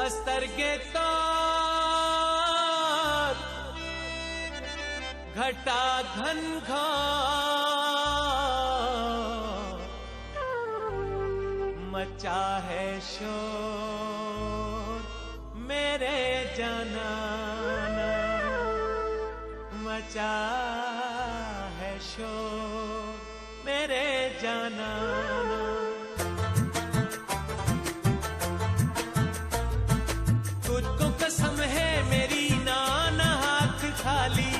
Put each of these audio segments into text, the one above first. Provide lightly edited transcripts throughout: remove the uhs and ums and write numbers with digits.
अस्तर के तार घटा घन मचा है शोर मेरे जनाना, मचा है शोर मेरे जनाना। तुझको कसम है मेरी नाना हाथ खाली,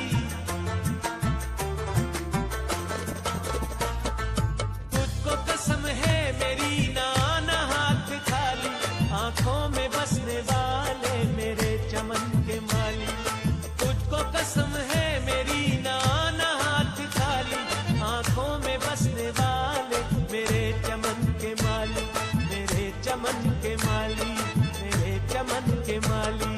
तुझको कसम है मेरी नाना हाथ खाली, आंखों में बसने वाले मेरे चमन के माली। तुझको कसम है मेरी नाना हाथ खाली, आंखों में बसने वाले मेरे चमन के माली, मेरे चमन के माली, मेरे चमन के माली।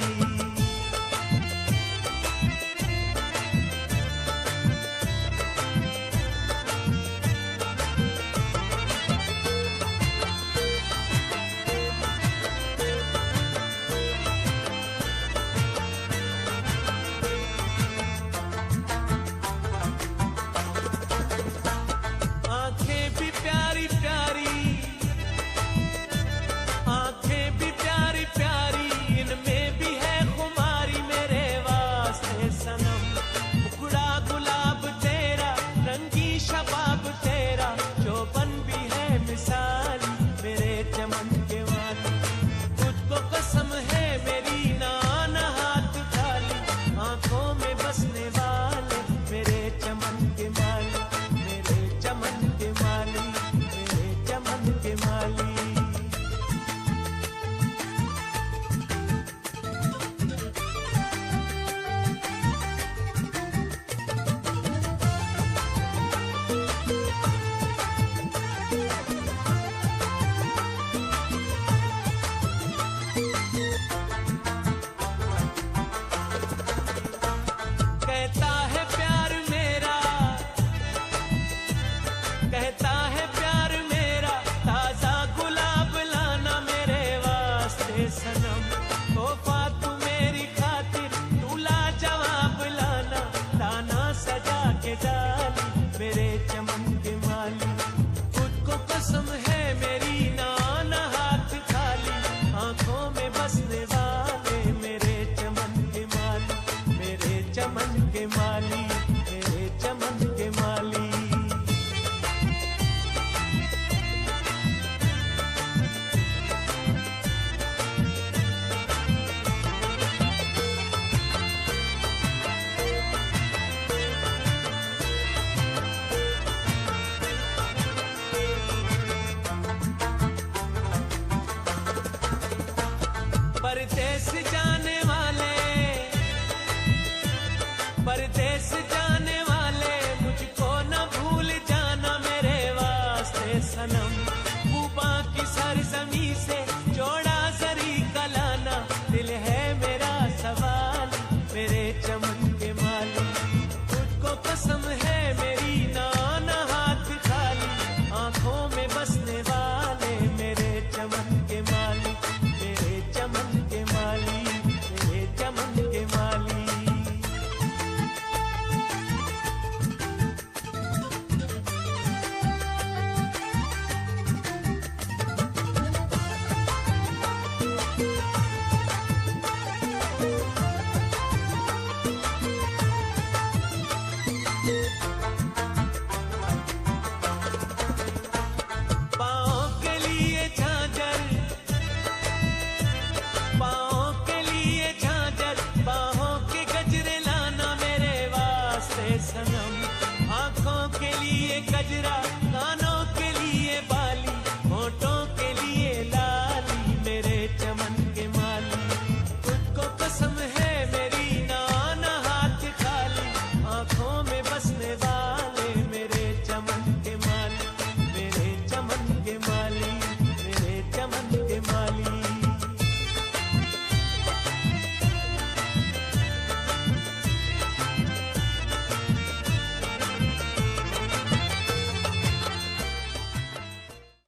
आंखें भी प्यारी प्यारी, आंखें भी प्यारी प्यारी, इनमें भी है खुमारी मेरे वास्ते सनम। मुखड़ा गुलाब तेरा, रंगी शबाब तेरा, चौबन भी है मिसाली मेरे चमन के वाली। तुझको कसम है मेरी नाना हाथ खाली, आंखों में बसने वाले मेरे चमन के माली, मेरे चमन के माली, मेरे चमन के माली। कहता है प्यार मेरा, कहता है प्यार मेरा, ताजा गुलाब लाना मेरे वास्ते सनम। तोहफा तू मेरी खातिर तू लाजवाब लाना, दाना सजा के डाली मेरे चमन के माली। तुझको कसम है मेरी नाना हाथ खाली, आंखों में बसने वाले मेरे चमन के माली, मेरे चमन के माली, मेरे चमन के माली। परदेस जाने वाले, परदेस जाने वाले, मुझको न भूल जाना मेरे वास्ते सनम। कूबा की सरजमी से जोड़ा जरी का लाना, दिल है मेरा सवाल मेरे चमन के माली। तुझको कसम है मेरी नाना हाथ खाली, आंखों में बसने वाले मेरे चमन के माली, मेरे चमन के माली, मेरे चमन के माली। पाँव के लिए झांझर, पाँव के लिए झांझर, बाहों के गजरे लाना मेरे वास्ते सनम। आंखों के लिए गजरा,